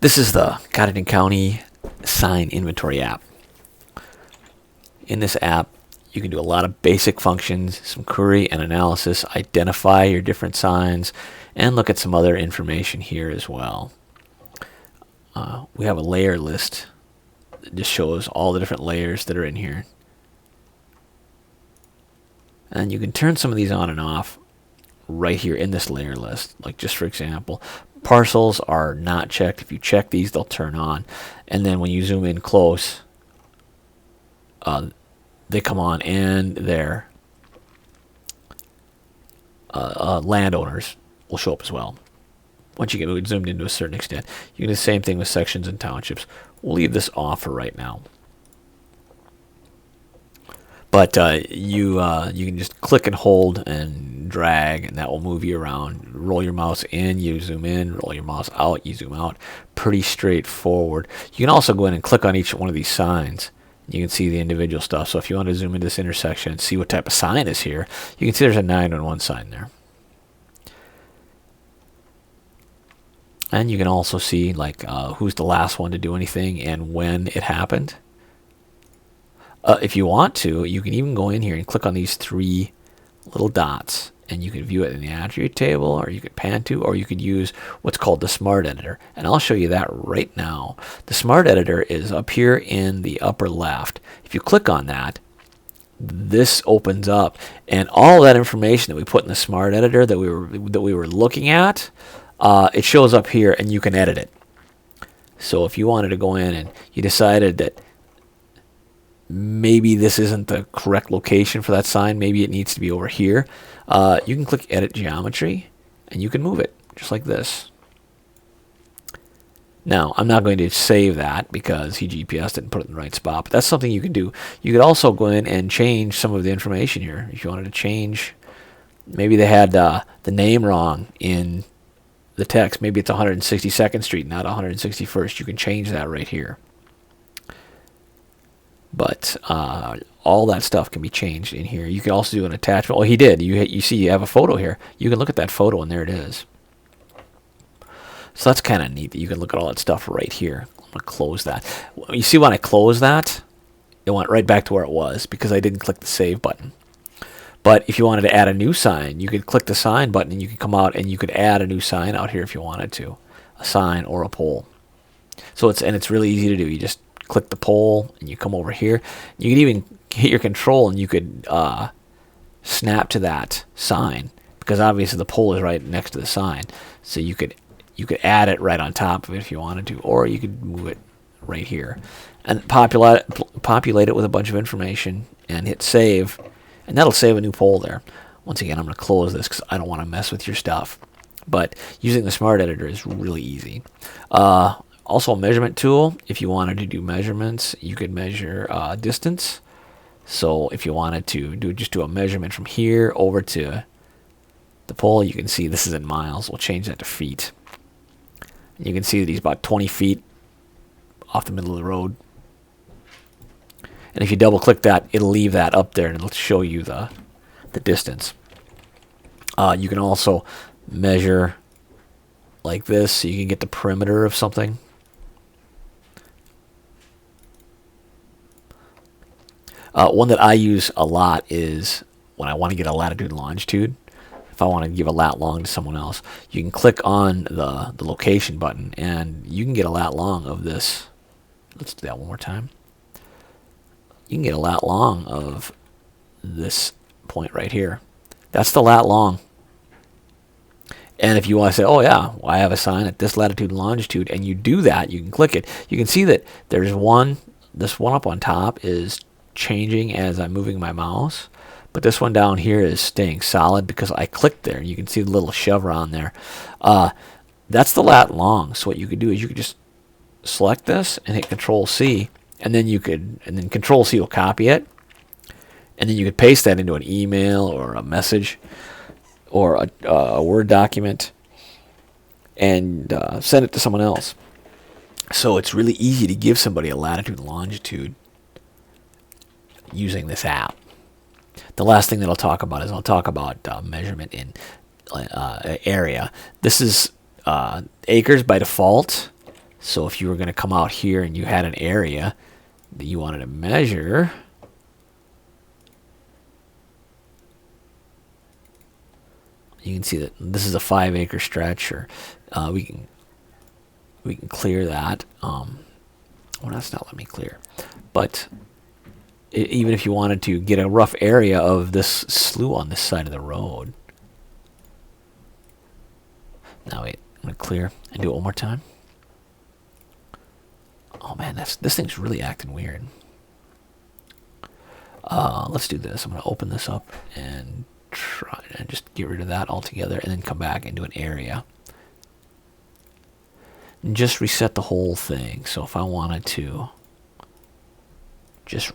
This is the Codington County Sign Inventory app. In this app, you can do a lot of basic functions, some query and analysis, identify your different signs, and look at some other information here as well. We have a layer list that just shows all the different layers that are in here. And you can turn some of these on and off right here in this layer list. Like just for example, parcels are not checked. If you check these, they'll turn on. And then when you zoom in close, they come on, and their landowners will show up as well. Once you get zoomed in to a certain extent, you can do the same thing with sections and townships. We'll leave this off for right now. But you can just click and hold and drag, and that will move you around. Roll your mouse in, you zoom in. Roll your mouse out, you zoom out. Pretty straightforward. You can also go in and click on each one of these signs. You can see the individual stuff. So if you want to zoom into this intersection and see what type of sign is here, you can see there's a 911 sign there. And you can also see like who's the last one to do anything and when it happened. If you want to, you can even go in here and click on these three little dots, and you can view it in the attribute table, or you could pan to, or you could use what's called the Smart Editor. And I'll show you that right now. The Smart Editor is up here in the upper left. If you click on that, this opens up, and all that information that we put in the Smart Editor that we were looking at, it shows up here, and you can edit it. So if you wanted to go in and you decided that maybe this isn't the correct location for that sign, maybe it needs to be over here, you can click Edit Geometry, and you can move it just like this. Now, I'm not going to save that because GPS didn't put it in the right spot, but that's something you can do. You could also go in and change some of the information here. If you wanted to change, maybe they had the name wrong in the text. Maybe it's 162nd Street, not 161st. You can change that right here. But all that stuff can be changed in here. You can also do an attachment. Oh, he did. You see you have a photo here. You can look at that photo, and there it is. So that's kind of neat that you can look at all that stuff right here. I'm going to close that. You see when I close that, it went right back to where it was because I didn't click the Save button. But if you wanted to add a new sign, you could click the Sign button, and you could come out and you could add a new sign out here if you wanted to, a sign or a pole. So it's really easy to do. You just click the pole, and you come over here. You can even hit your control, and you could snap to that sign because obviously the pole is right next to the sign. So you could add it right on top of it if you wanted to, or you could move it right here and populate it with a bunch of information and hit Save, and that'll save a new pole there. Once again, I'm going to close this because I don't want to mess with your stuff. But using the Smart Editor is really easy. Also a measurement tool. If you wanted to do measurements, you could measure distance. So if you wanted to just do a measurement from here over to the pole, you can see this is in miles. We'll change that to feet. You can see that he's about 20 feet off the middle of the road. And if you double click that, it'll leave that up there, and it'll show you the distance. You can also measure like this, so you can get the perimeter of something. One that I use a lot is when I want to get a latitude and longitude. If I want to give a lat long to someone else, you can click on the location button, and you can get a lat long of this. Let's do that one more time. You can get a lat long of this point right here. That's the lat long. And if you want to say, oh yeah, well, I have a sign at this latitude and longitude, and you do that, you can click it. You can see that there's this one up on top is changing as I'm moving my mouse, but this one down here is staying solid because I clicked there. You can see the little chevron there. That's the lat long. So what you could do is you could just select this and hit Control C, and then Control C will copy it, and then you could paste that into an email or a message or a Word document and send it to someone else. So it's really easy to give somebody a latitude and longitude using this app. The last thing that I'll talk about measurement in area. This is acres by default. So if you were going to come out here and you had an area that you wanted to measure, you can see that this is a 5-acre stretch, or we can clear that. Well, that's not letting me clear. But even if you wanted to get a rough area of this slough on this side of the road. Now wait, I'm going to clear and do it one more time. Oh man, this thing's really acting weird. Let's do this. I'm going to open this up and try and just get rid of that altogether, and then come back and do an area. And just reset the whole thing. So if I wanted to just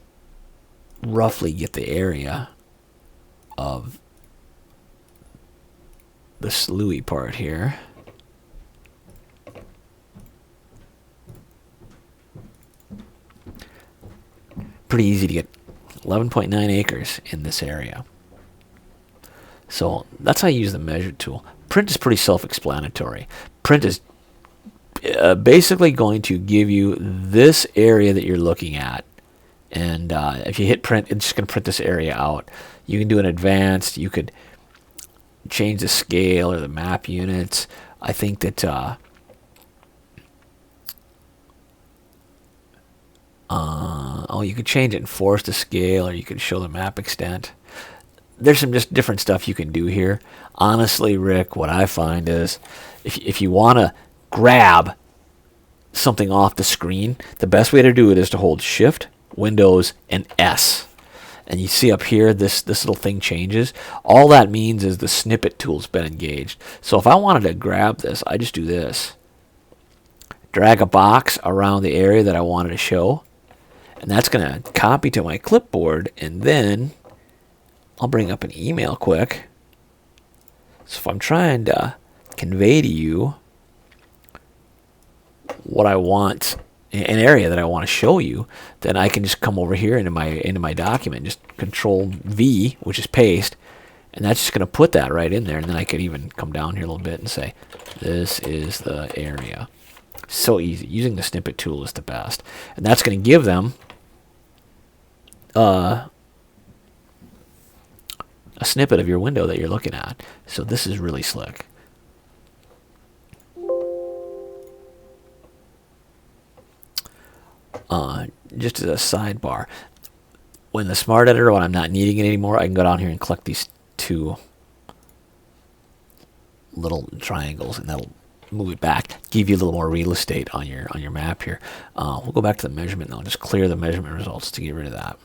roughly get the area of the sloughy part here. Pretty easy to get 11.9 acres in this area. So that's how you use the measure tool. Print is pretty self-explanatory. Print is basically going to give you this area that you're looking at. And if you hit print, it's just going to print this area out. You can do an advanced. You could change the scale or the map units. I think that you could change it and force the scale, or you could show the map extent. There's some just different stuff you can do here. Honestly, Rick, what I find is if you want to grab something off the screen, the best way to do it is to hold Shift, Windows, and S. And you see up here, this little thing changes. All that means is the snippet tool's been engaged. So if I wanted to grab this, I just do this. Drag a box around the area that I wanted to show. And that's going to copy to my clipboard. And then I'll bring up an email quick. So if I'm trying to convey to you what I want, an area that I want to show you, then I can just come over here into my document, just Control V, which is paste, and that's just going to put that right in there. And then I could even come down here a little bit and say, this is the area. So easy. Using the snippet tool is the best, and that's going to give them a snippet of your window that you're looking at. So this is really slick. Just as a sidebar, when the Smart Editor, when I'm not needing it anymore, I can go down here and click these two little triangles, and that'll move it back, give you a little more real estate on your map here. We'll go back to the measurement now. Just clear the measurement results to get rid of that.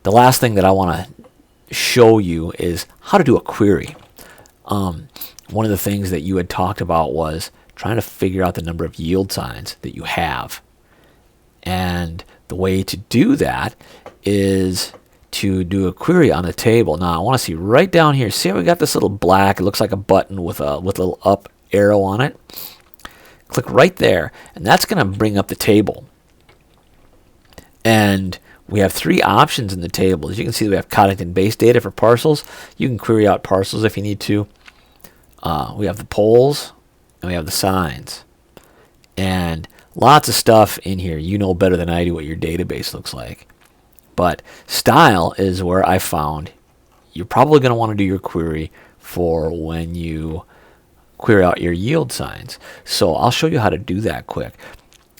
The last thing that I want to show you is how to do a query. One of the things that you had talked about was trying to figure out the number of yield signs that you have. And the way to do that is to do a query on a table. Now I want to see right down here. See how we got this little black, it looks like a button with a little up arrow on it. Click right there, and that's going to bring up the table. And we have three options in the table. As you can see, we have Codington base data for parcels. You can query out parcels if you need to. We have the polls, and we have the signs. And lots of stuff in here. You know better than I do what your database looks like. But style is where I found you're probably going to want to do your query for when you query out your yield signs. So I'll show you how to do that quick.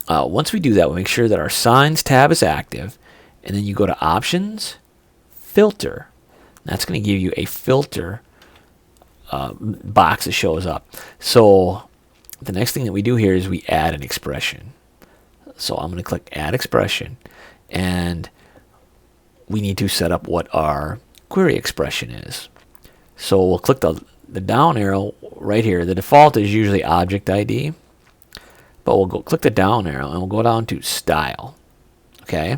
Once we do that, we make sure that our signs tab is active. And then you go to Options, Filter. That's going to give you a filter box that shows up. So the next thing that we do here is we add an expression. So I'm going to click Add Expression, and we need to set up what our query expression is. So we'll click the down arrow right here. The default is usually Object ID, but we'll go click the down arrow and we'll go down to Style. Okay,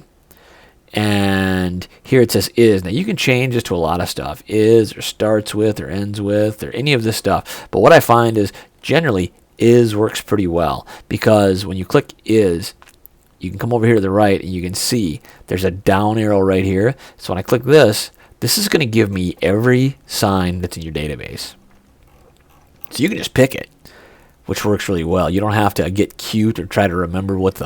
and here it says is. Now you can change this to a lot of stuff, is or starts with or ends with or any of this stuff. But what I find is generally is works pretty well, because when you click is, you can come over here to the right and you can see there's a down arrow right here. So when I click this, this is going to give me every sign that's in your database. So you can just pick it. which works really well. You don't have to get cute or try to remember what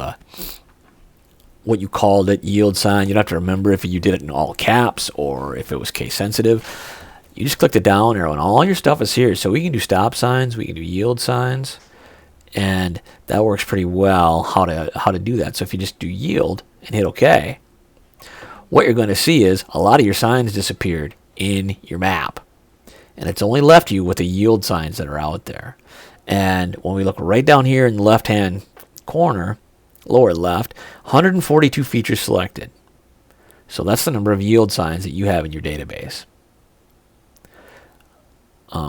you called it, yield sign. You don't have to remember if you did it in all caps or if it was case sensitive. You just click the down arrow and all your stuff is here. So we can do stop signs, we can do yield signs, and that works pretty well how to do that. So if you just do yield and hit OK, what you're going to see is a lot of your signs disappeared in your map. And it's only left you with the yield signs that are out there. And when we look right down here in the left-hand corner, lower left, 142 features selected. So that's the number of yield signs that you have in your database.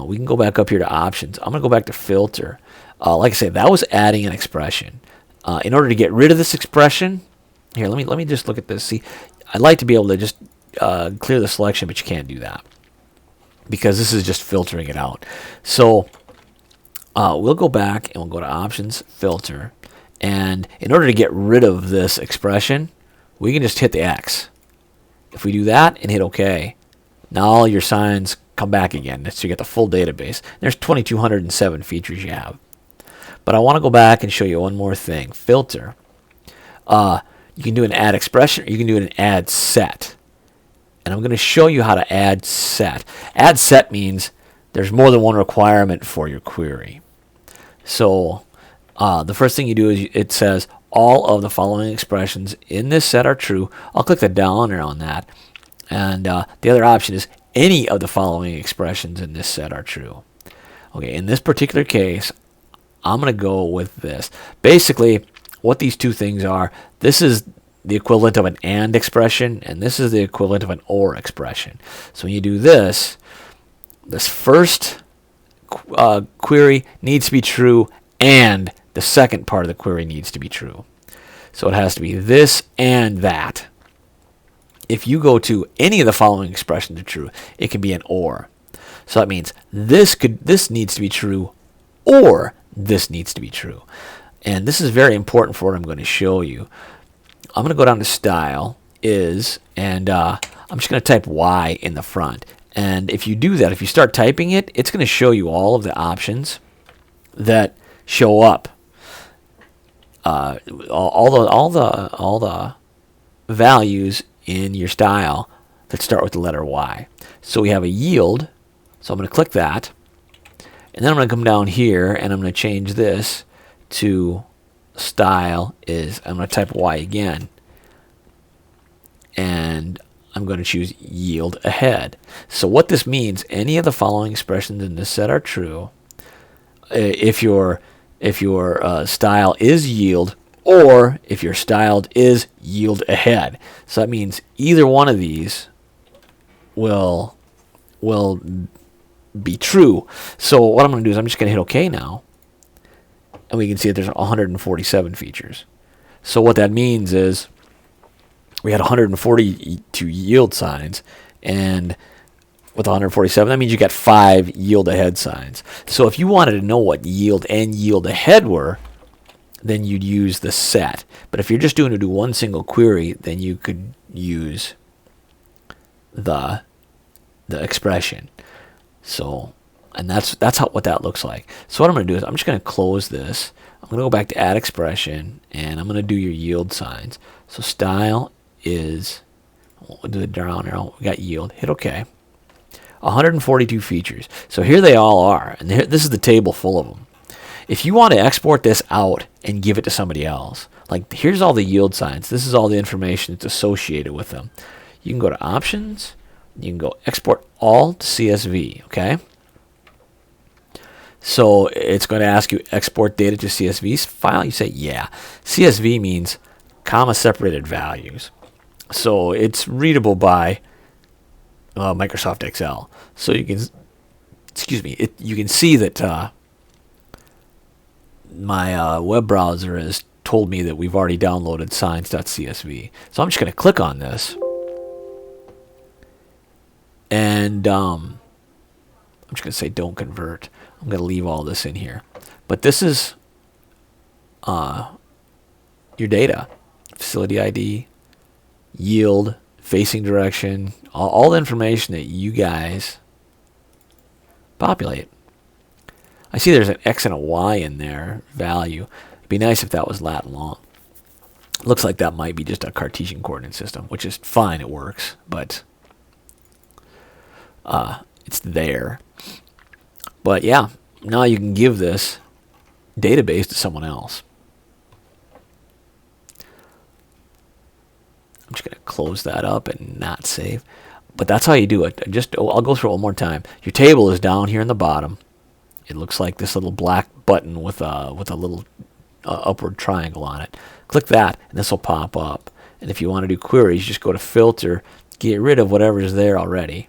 We can go back up here to options. I'm going to go back to filter. Like I said, that was adding an expression. In order to get rid of this expression, here, let me just look at this. See, I'd like to be able to just clear the selection, but you can't do that because this is just filtering it out. So we'll go back and we'll go to options, filter, and in order to get rid of this expression, we can just hit the X. If we do that and hit OK, now all your signs come back again. So you get the full database. There's 2,207 features you have. But I want to go back and show you one more thing. Filter. You can do an add expression, or you can do an add set. And I'm going to show you how to add set. Add set means there's more than one requirement for your query. So the first thing you do is it says all of the following expressions in this set are true. I'll click the down arrow on that. And the other option is any of the following expressions in this set are true. Okay, in this particular case, I'm going to go with this. Basically, what these two things are, this is the equivalent of an AND expression, and this is the equivalent of an OR expression. So when you do this, this first query needs to be true, and the second part of the query needs to be true. So it has to be this and that. If you go to any of the following expressions are true, it can be an OR. So that means this needs to be true, or this needs to be true. And this is very important for what I'm going to show you. I'm going to go down to style, is, and I'm just going to type Y in the front. And if you do that, if you start typing it, it's going to show you all of the options that show up. All the values in your style that start with the letter Y. So we have a yield. So I'm going to click that. And then I'm going to come down here and I'm going to change this to style is. I'm going to type Y again. And I'm going to choose yield ahead. So what this means, any of the following expressions in this set are true. If your style is yield, or if your styled is yield ahead. So that means either one of these will be true. So what I'm going to do is I'm just going to hit OK now. And we can see that there's 147 features. So what that means is we had 142 yield signs, and with 147, that means you got 5 yield ahead signs. So if you wanted to know what yield and yield ahead were, then you'd use the set. But if you're just doing to do one single query, then you could use the expression. So, and that's what that looks like. So what I'm going to do is I'm just going to close this. I'm going to go back to add expression, and I'm going to do your yield signs. So style is, we'll do the down arrow. We got yield. Hit OK. 142 features. So here they all are, and this is the table full of them. If you want to export this out and give it to somebody else, like here's all the yield signs. This is all the information that's associated with them. You can go to options. You can go export all to CSV, okay? So it's going to ask you export data to CSV file. You say, yeah. CSV means comma separated values. So it's readable by Microsoft Excel. So you can, you can see that my web browser has told me that we've already downloaded signs.csv. So I'm just going to click on this. And I'm just going to say don't convert. I'm going to leave all this in here. But this is your data. Facility ID, yield, facing direction, all the information that you guys populate. I see there's an X and a Y in there, value. It'd be nice if that was lat long. Looks like that might be just a Cartesian coordinate system, which is fine, it works, but it's there. But yeah, now you can give this database to someone else. I'm just going to close that up and not save. But that's how you do it. I'll go through it one more time. Your table is down here in the bottom. It looks like this little black button with a little upward triangle on it. Click that, and this will pop up. And if you want to do queries, just go to Filter, get rid of whatever is there already.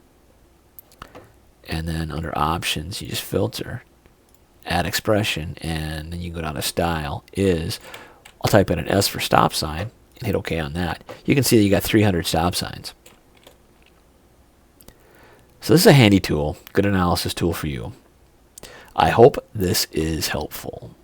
And then under Options, you just filter, Add Expression, and then you go down to Style. I'll type in an S for stop sign and hit OK on that. You can see that you got 300 stop signs. So this is a handy tool, good analysis tool for you. I hope this is helpful.